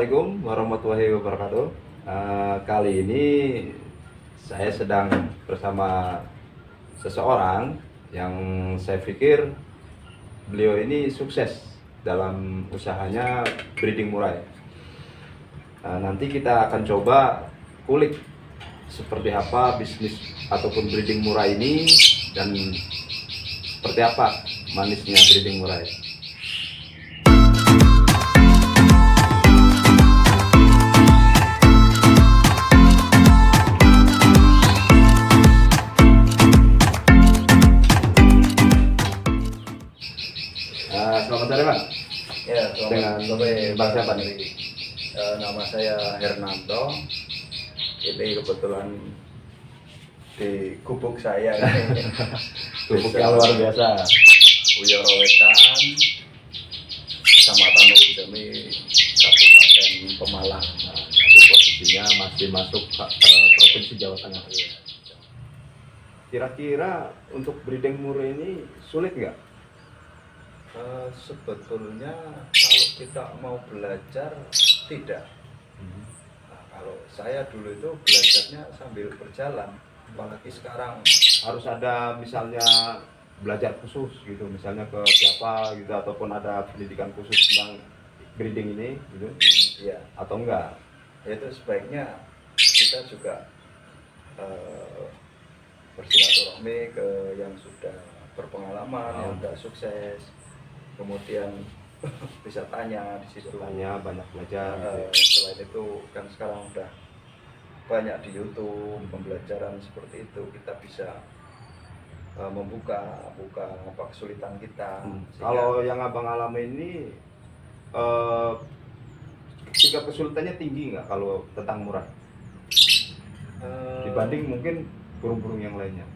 Assalamualaikum warahmatullahi wabarakatuh. Kali ini saya sedang bersama seseorang yang saya pikir beliau ini sukses dalam usahanya breeding murai. Nanti kita akan coba kulik seperti apa bisnis ataupun breeding murai ini dan seperti apa manisnya breeding murai. Selamat sore, Bang. Ya, Dengan sore Bang siapa nih? Nama saya Hernando. Ini kebetulan di gubuk saya ini. Gubuk yang luar biasa. Uyoro Wetan, Kecamatan Ujami, Kabupaten Pemalang. Tapi posisinya masih masuk ke Provinsi Jawa Tengah. Kira-kira untuk breeding murai ini sulit nggak? Sebetulnya kalau kita mau belajar tidak. Nah, kalau saya dulu itu belajarnya sambil berjalan, apalagi sekarang Harus ada misalnya belajar khusus gitu, misalnya ke siapa gitu, ataupun ada pendidikan khusus tentang breeding ini gitu, ya atau enggak? itu sebaiknya kita juga bersilaturahmi ke yang sudah berpengalaman, yang sudah sukses, kemudian bisa tanya di situ. Tanya, banyak belajar gitu ya. Selain itu kan sekarang udah banyak di YouTube pembelajaran seperti itu, kita bisa membuka apa kesulitan kita. Kalau yang abang alami ini tingkat kesulitannya tinggi nggak kalau tentang murai dibanding mungkin burung-burung yang lainnya?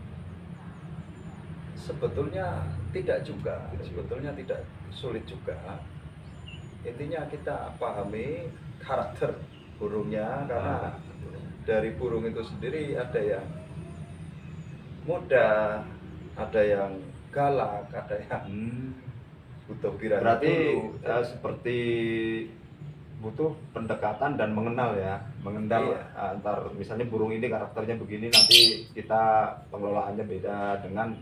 Sebetulnya tidak juga, sebetulnya tidak sulit juga. Intinya kita pahami karakter burungnya, karena dari burung itu sendiri ada yang mudah, ada yang galak, ada yang butuh birahi. Berarti dulu. seperti butuh pendekatan dan mengenal ya, mengenal antar misalnya burung ini karakternya begini, nanti kita pengelolaannya beda dengan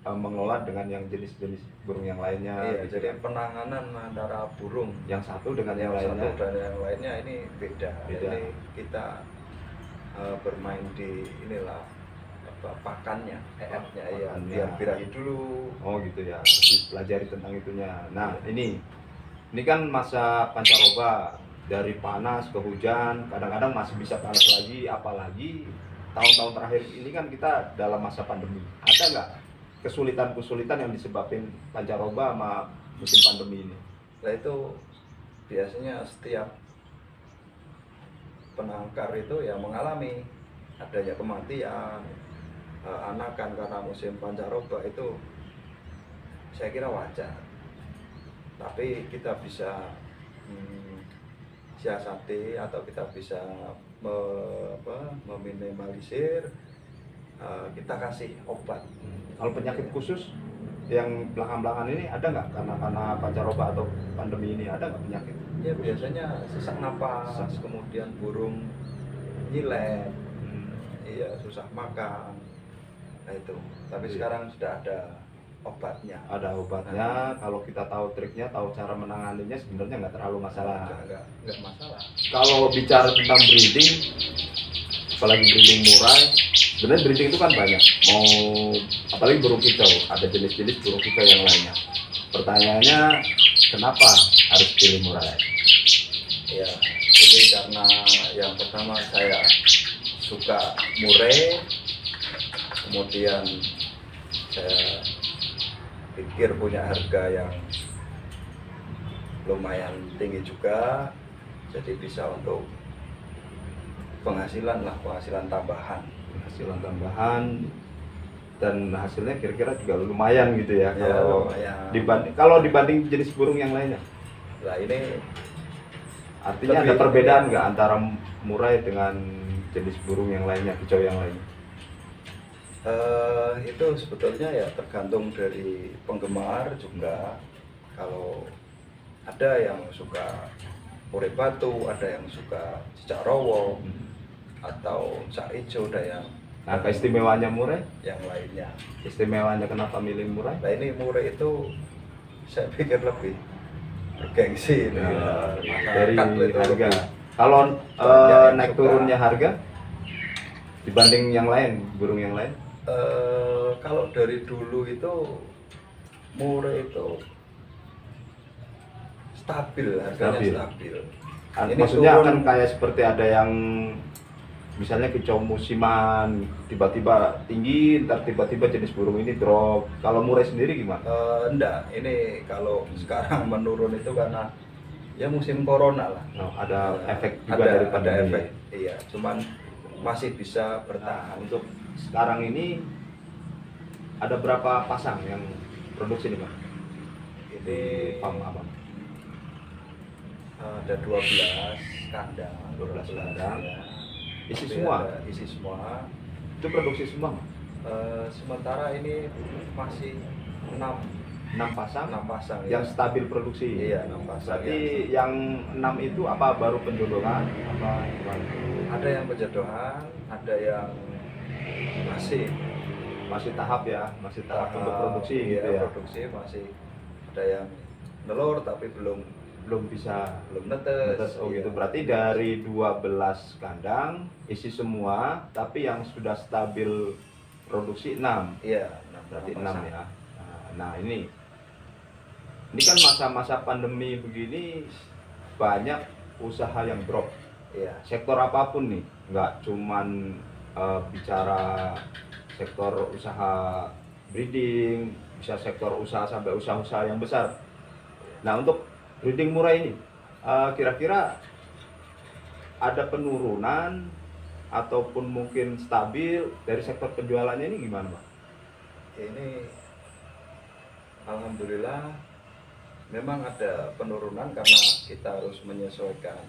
mengelola dengan yang jenis-jenis burung yang lainnya. Iya, gitu. jadi penanganan antara burung Yang satu dengan yang satu lainnya. dan yang lainnya ini beda. Beda. Ini kita bermain di inilah pakannya, EF-nya ya, Pakannya. biar birahi dulu. Oh gitu ya, harus pelajari tentang itunya. Nah ini kan masa pancaroba, dari panas ke hujan, kadang-kadang masih bisa panas lagi, apalagi tahun-tahun terakhir ini kan kita dalam masa pandemi. Ada nggak kesulitan-kesulitan yang disebabkan pancaroba sama musim pandemi ini? Nah itu biasanya setiap penangkar itu ya mengalami adanya kematian anakan karena musim pancaroba. Itu saya kira wajar, tapi kita bisa siasati atau kita bisa meminimalisir, kita kasih obat. Kalau penyakit khusus yang belakang-belakangan ini ada nggak karena pancaroba atau pandemi ini, ada nggak penyakit? Ya biasanya sesak napas, kemudian burung nyilet, iya susah makan. Nah itu, tapi sekarang sudah ada obatnya. Ada obatnya. Kalau kita tahu triknya, tahu cara menanganinya, sebenarnya nggak terlalu masalah. Nggak masalah. Kalau bicara tentang breeding, apalagi breeding murai, sebenarnya breeding itu kan banyak. Mau apalagi burung kicau, ada jenis-jenis burung kicau yang lainnya. Pertanyaannya, kenapa harus pilih murai? Ya, jadi karena yang pertama saya suka murai, kemudian saya pikir punya harga yang lumayan tinggi juga, jadi bisa untuk penghasilan tambahan. Penghasilan tambahan, dan hasilnya kira-kira juga lumayan gitu ya, Ya, kalau lumayan. kalau dibanding jenis burung yang lainnya. Nah ini Artinya ada perbedaan nggak antara murai dengan jenis burung yang lainnya, kicau yang lainnya? Itu sebetulnya ya tergantung dari penggemar juga. Kalau ada yang suka murai batu, ada yang suka cicak rowo atau cak ijo, ada yang Nah, keistimewaannya murai, yang lainnya. istimewanya kenapa milih murai? Nah ini murai itu saya pikir lebih bergengsi ini Nah, ya. dari Masyarakat itu harga. lebih Kalau banyak yang naik suka. turunnya harga dibanding yang lain, burung yang lain? Kalau dari dulu itu murai itu stabil, harganya stabil. Ini Maksudnya turun. akan kayak seperti ada yang misalnya kicau musiman tiba-tiba tinggi, ntar tiba-tiba jenis burung ini drop. Kalau murai sendiri gimana? Enggak, ini kalau sekarang menurun itu karena ya musim corona lah. Oh, ada efek juga dari Ada pandemi. efek, iya. Cuman masih bisa Nah, bertahan. untuk sekarang ini ada berapa pasang yang produksi nih, Bang? Di farm Abang? Ada 12 kandang, 12 kandang. ya. Isi Tapi semua? ada isi semua. Itu produksi semua, Bang? Sementara ini masih 6 6 pasang? 6 pasang Yang ya. stabil produksi? Iya, 6 pasang. Berarti yang 6 itu apa baru penjodohan? Apa gimana? Ada yang penjodohan, ada yang masih Masih tahap ya, masih tahap untuk produksi iya, gitu ya. produksi masih ada yang nelur tapi belum Belum bisa netes. netes. Oh Iya. gitu. Berarti dari 12 kandang isi semua, tapi yang sudah stabil produksi 6. Iya, Berarti 6 pasang. ya. Nah, ini kan masa-masa pandemi begini banyak usaha yang drop. Iya. Sektor apapun nih, nggak cuman bicara sektor usaha breeding, bisa sektor usaha sampai usaha-usaha yang besar. Nah, untuk breeding murai ini kira-kira ada penurunan ataupun mungkin stabil dari sektor penjualannya ini gimana, Pak? Ini alhamdulillah memang ada penurunan karena kita harus menyesuaikan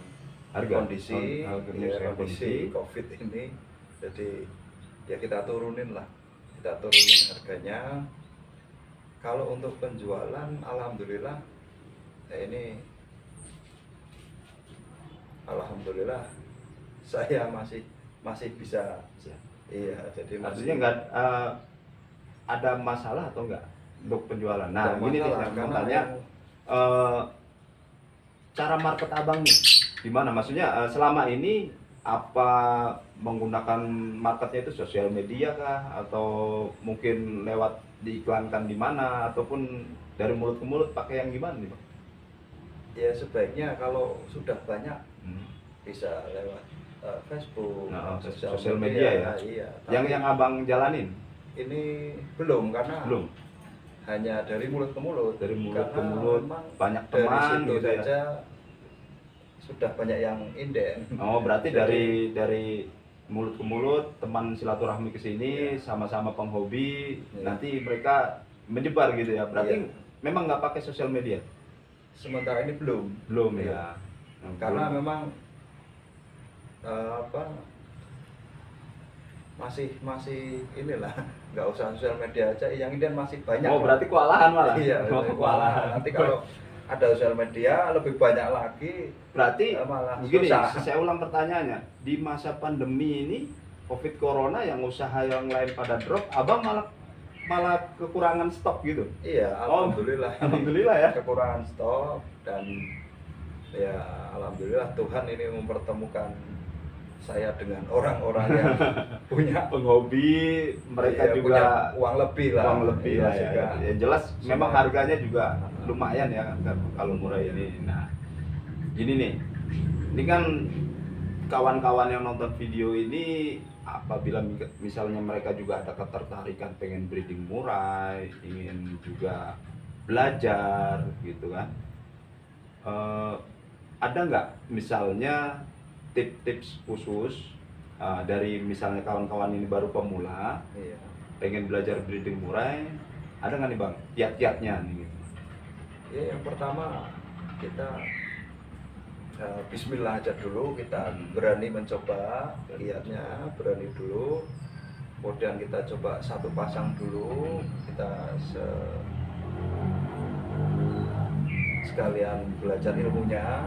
Harga? kondisi, Menyesuaikan kondisi COVID ini. Jadi ya kita turunin harganya. Kalau untuk penjualan alhamdulillah ya ini alhamdulillah saya masih bisa. Iya, jadi Artinya nggak ada masalah atau enggak untuk penjualan? Nah, nggak ini nih masalah, saya mau karena tanya, cara market abang nih gimana? Maksudnya selama ini apa menggunakan marketnya itu sosial media kah, atau mungkin lewat diiklankan di mana, ataupun dari mulut ke mulut pakai yang gimana nih, Bang? ya sebaiknya kalau sudah banyak Hmm. bisa lewat Facebook, Nah, sosial media ya. Iya. Yang abang jalanin ini belum karena belum? hanya dari mulut ke mulut. Dari mulut Karena ke mulut, memang banyak dari teman situ gitu ya. saja sudah banyak yang inden. Oh, berarti Jadi, dari mulut ke mulut, teman silaturahmi ke sini, Iya. sama-sama penghobi, Iya. nanti mereka menyebar gitu ya. Berarti Iya. memang nggak pakai sosial media? sementara ini belum. Belum Iya. ya. Karena Belum. memang masih inilah, nggak usah sosial media aja, yang inden masih banyak. Oh, berarti kewalahan malah. Iya, Oh, kewalahan. nanti kalau ada sosial media lebih banyak lagi. Berarti Malah begini, susah. saya ulang pertanyaannya. Di masa pandemi ini, Covid Corona, yang usaha yang lain pada drop, abang malah kekurangan stok gitu. Iya, Oh, alhamdulillah. alhamdulillah ya. Kekurangan stok dan ya alhamdulillah Tuhan ini mempertemukan saya dengan orang-orang yang punya Penghobi, mereka iya, juga punya uang lebih lah. uang lebih Iya, lah ya. sehingga Ya jelas memang semua- harganya juga lumayan ya kalau murai ini. Nah, gini nih, ini kan kawan-kawan yang nonton video ini, apabila misalnya mereka juga ada ketertarikan pengen breeding murai, ingin juga belajar gitu kan, ada nggak misalnya tips-tips khusus dari misalnya kawan-kawan ini baru pemula Iya. pengen belajar breeding murai, ada nggak nih Bang kiat-kiatnya nih gitu? Ya, yang pertama kita Bismillah aja dulu, kita berani mencoba kiatnya, berani dulu. Kemudian kita coba satu pasang dulu, kita sekalian belajar ilmunya,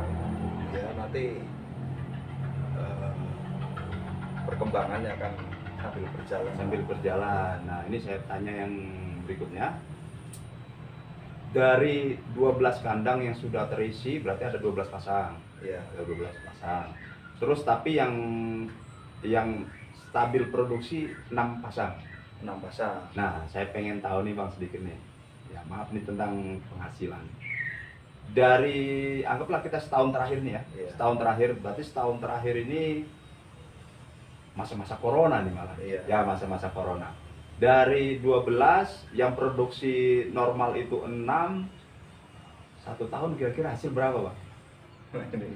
ya nanti perkembangannya akan sambil berjalan. Sambil berjalan. Nah, ini saya tanya yang berikutnya. Dari 12 kandang yang sudah terisi, berarti ada 12 pasang. Iya. Ada 12 pasang. Terus tapi yang stabil produksi 6 pasang. 6 pasang. Nah, saya pengen tahu nih Bang sedikit nih. Ya, maaf nih tentang penghasilan. Dari anggaplah kita setahun terakhir nih ya. Iya. Setahun terakhir, berarti setahun terakhir ini masa-masa corona nih malah. Iya. Ya, masa-masa corona. Dari 12 yang produksi normal itu 6, 1 tahun kira-kira hasil berapa Bang? Ini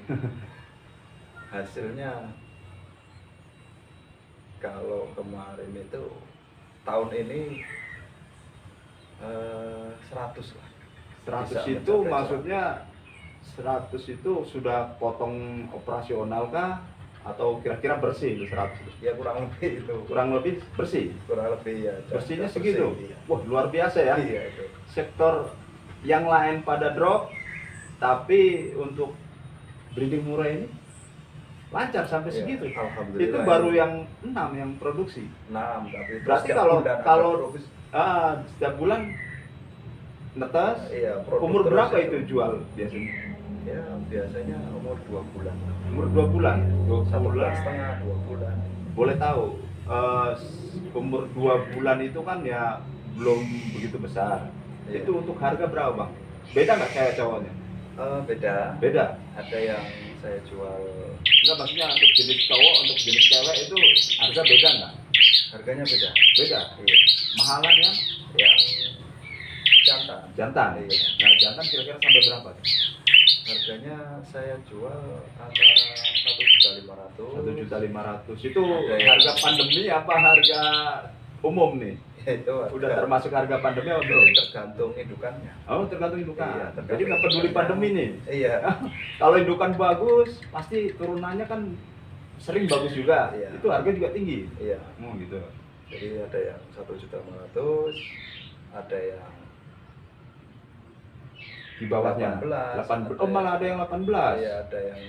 hasilnya kalau kemarin itu tahun ini 100 lah. 100 Bisa itu mencapai maksudnya 100 itu sudah potong operasional kah? Atau kira-kira bersih itu 100? Ya kurang lebih itu. Kurang lebih bersih? Kurang lebih ya. Bersihnya bersih, segitu? iya. Wah luar biasa ya. Iya itu. Sektor yang lain pada drop, tapi untuk breeding murah ini lancar sampai Iya, segitu. alhamdulillah. Itu baru yang 6 yang produksi. 6, tapi itu Berarti setiap kalau bulan ada kalau produksi. setiap bulan netes, Iya, produk umur terus berapa itu. itu jual biasanya? Ya biasanya umur 2 bulan. Umur 2 bulan? 1 bulan bulan. setengah, 2 bulan. Boleh tahu, umur 2 bulan itu kan ya belum begitu besar. Iya. Itu untuk harga berapa Bang? Beda nggak cewek cowoknya? Beda. Beda? Ada yang saya jual, Enggak, maksudnya untuk jenis cowok, untuk jenis cewek itu harga beda nggak? harganya beda. Beda? Iya. Mahalan ya? Yang jantan. Jantan? Iya. Nah jantan kira-kira sampai berapa? Harganya saya jual antara 1.500.000. 1.500.000 itu Ada yang- harga pandemi apa harga umum nih? Itu Udah termasuk harga pandemi atau belum? tergantung indukannya. Oh tergantung indukan. Iya, tergantung Jadi nggak peduli indukannya. pandemi nih. Iya. Kalau indukan bagus, pasti turunannya kan sering bagus juga. Iya. Itu harga juga tinggi. Iya. Oh gitu. Jadi ada yang 1.500.000, ada yang Di bawahnya 18, 18. Oh malah ada yang 18. Iya, ada yang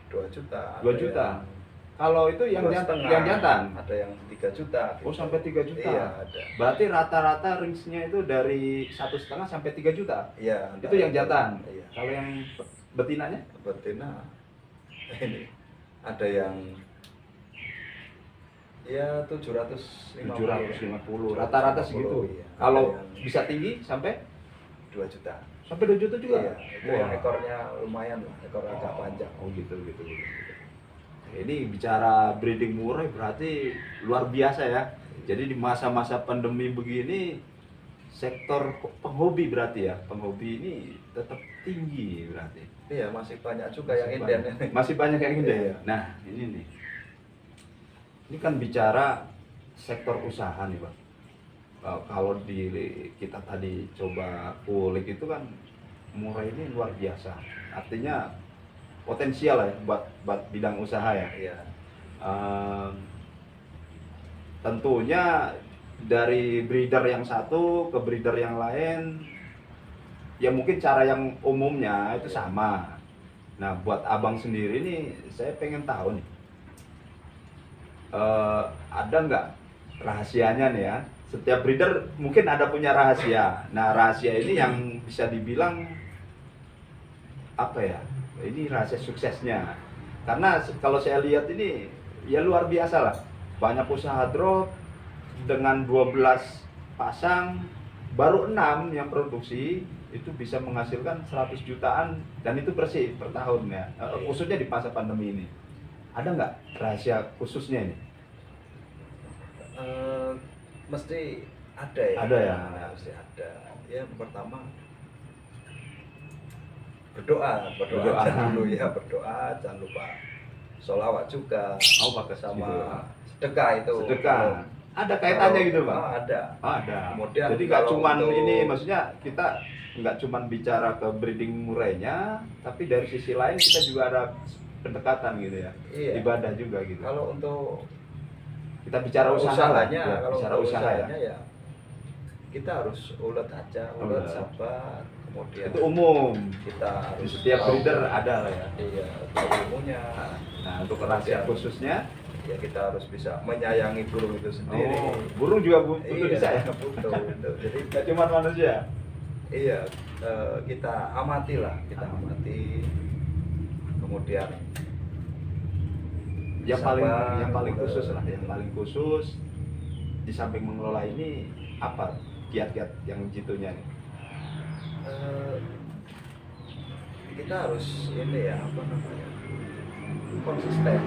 2 juta. 2 ada juta. yang Kalau itu yang 2,5, jantan. ada yang 3 juta. Oh sampai 3 juta. Iya, ada. Berarti rata-rata range-nya itu dari 1,5 sampai 3 juta. Iya. Itu yang jantan. Iya. Kalau yang betinanya? Betina ini ada yang ya 750. 750. Rata-rata segitu. Iya. Kalau Ada yang bisa tinggi sampai 2 juta. sampai 2 juta juga. Iya, itu Wah. yang ekornya lumayan lah, ekor agak panjang. Oh gitu. Ini bicara breeding murah berarti luar biasa ya. Jadi di masa-masa pandemi begini sektor penghobi berarti ya. Penghobi ini tetap tinggi berarti. Iya, masih banyak juga yang inden. Masih banyak yang inden. Iya. Nah, ini nih. Ini kan bicara sektor usaha nih, Bang. Kalau di kita tadi coba kulik itu kan murah ini luar biasa. Artinya potensial ya buat bidang usaha ya. Iya. Tentunya dari breeder yang satu ke breeder yang lain ya mungkin cara yang umumnya itu sama. Nah buat abang sendiri nih saya pengen tahu nih ada nggak rahasianya nih ya, setiap breeder mungkin ada punya rahasia. Nah rahasia ini yang bisa dibilang apa ya, ini rahasia suksesnya. Karena kalau saya lihat ini ya luar biasa lah, banyak usaha drop dengan 12 pasang baru 6 yang produksi itu bisa menghasilkan 100 jutaan dan itu bersih per tahun ya, khususnya di masa pandemi ini. Ada nggak rahasia khususnya ini? Mesti ada ya. Ada ya? Mesti ada. Yang pertama berdoa aja dulu ya, berdoa, jangan lupa sholawat juga. Oh pakai Sama sedekah itu. sedekah. Ada kaitannya gitu Bang? Ada. Ada. Kemudian Jadi nggak kalau cuman untuk- ini, maksudnya kita nggak cuman bicara ke breeding murainya, tapi dari sisi lain kita juga ada pendekatan gitu ya, Iya. ibadah juga gitu. Kalau untuk Kita bicara usaha usahanya, ya, kalau bicara untuk usaha ya. usahanya ya kita harus ulet aja, ulet Ulet. sabar. kemudian Itu umum. kita Di harus setiap tahu, breeder ada lah ya. iya, tahu ilmunya. Nah, untuk rahasia khususnya, Ya kita harus bisa menyayangi burung itu sendiri. burung juga butuh Iya, disayang. butuh. Jadi Gak cuma manusia. iya, kita amati lah, kita amati. Kemudian Yang paling sabar, khusus lah, yang paling khusus di samping mengelola ini apa kiat-kiat yang jitunya nih? eh, kita harus ini ya, apa namanya, konsisten.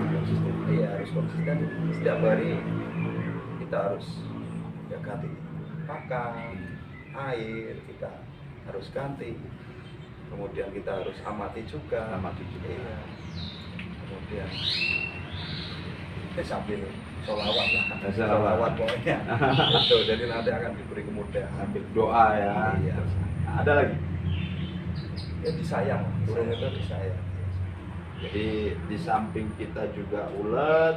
Iya, harus konsisten. Setiap hari kita harus ya ganti pakan, air kita harus ganti. Kemudian kita harus amati juga. Amati juga. Iya. Kemudian sambil sholawat lah. Sholawat. Pokoknya. Itu, jadi nanti akan diberi kemudahan. Sambil doa ya. Iya. Ada lagi. Ya disayang, burung itu disayang. Jadi di samping kita juga ulet,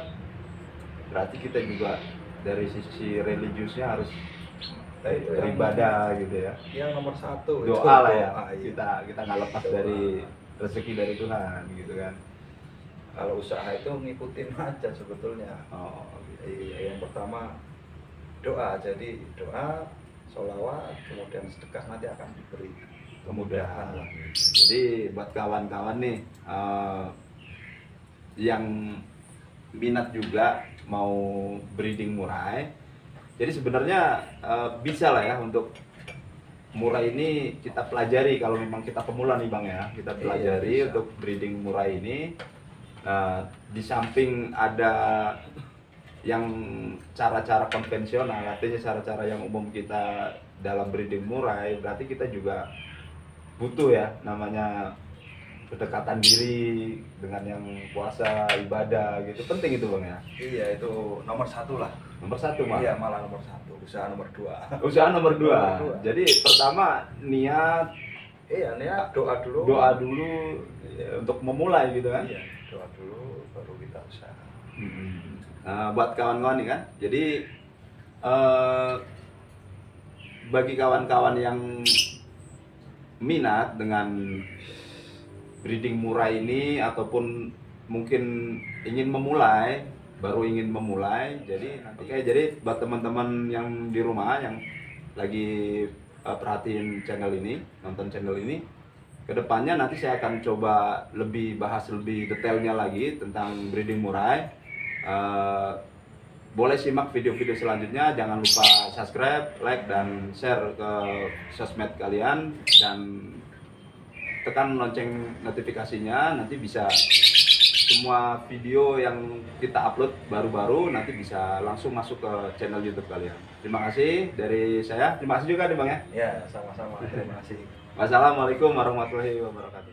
berarti kita juga dari sisi religiusnya harus Itu yang- beribadah gitu ya. Yang nomor satu Doa itu lah ya. doa, iya. Kita nggak lepas Doa. dari rezeki dari Tuhan gitu kan. Kalau usaha itu ngikutin aja sebetulnya. Oh, gitu. Iya, yang pertama doa, jadi doa, sholawat, kemudian sedekah, nanti akan diberi kemudahan lah. Jadi buat kawan-kawan nih yang minat juga mau breeding murai, jadi sebenarnya bisa lah ya untuk murai ini kita pelajari kalau memang kita pemula nih Bang ya, kita pelajari bisa. untuk breeding murai ini. Di samping ada yang cara-cara konvensional, artinya cara-cara yang umum kita dalam breeding murai, berarti kita juga butuh ya namanya kedekatan diri dengan yang puasa, ibadah gitu, penting itu Bang ya. Iya, itu nomor satu lah. Nomor satu Bang. Iya, malah nomor satu. Usaha nomor dua. Usaha nomor dua. Nomor dua. Jadi pertama niat, Iya, niat doa dulu. doa dulu ya, untuk memulai gitu kan. Iya, doa dulu, baru kita usaha. Nah, buat kawan-kawan nih kan, jadi bagi kawan-kawan yang minat dengan breeding murai ini ataupun mungkin ingin memulai, baru ingin memulai, jadi jadi buat teman-teman yang di rumah yang lagi perhatiin channel ini, nonton channel ini, kedepannya nanti saya akan coba bahas lebih detailnya lagi tentang breeding murai. Boleh simak video-video selanjutnya, jangan lupa subscribe, like, dan share ke sosmed kalian, dan tekan lonceng notifikasinya, nanti bisa semua video yang kita upload baru-baru nanti bisa langsung masuk ke channel YouTube kalian. Terima kasih dari saya, terima kasih juga nih Bang ya. Ya, sama-sama. Terima kasih. Wassalamualaikum warahmatullahi wabarakatuh.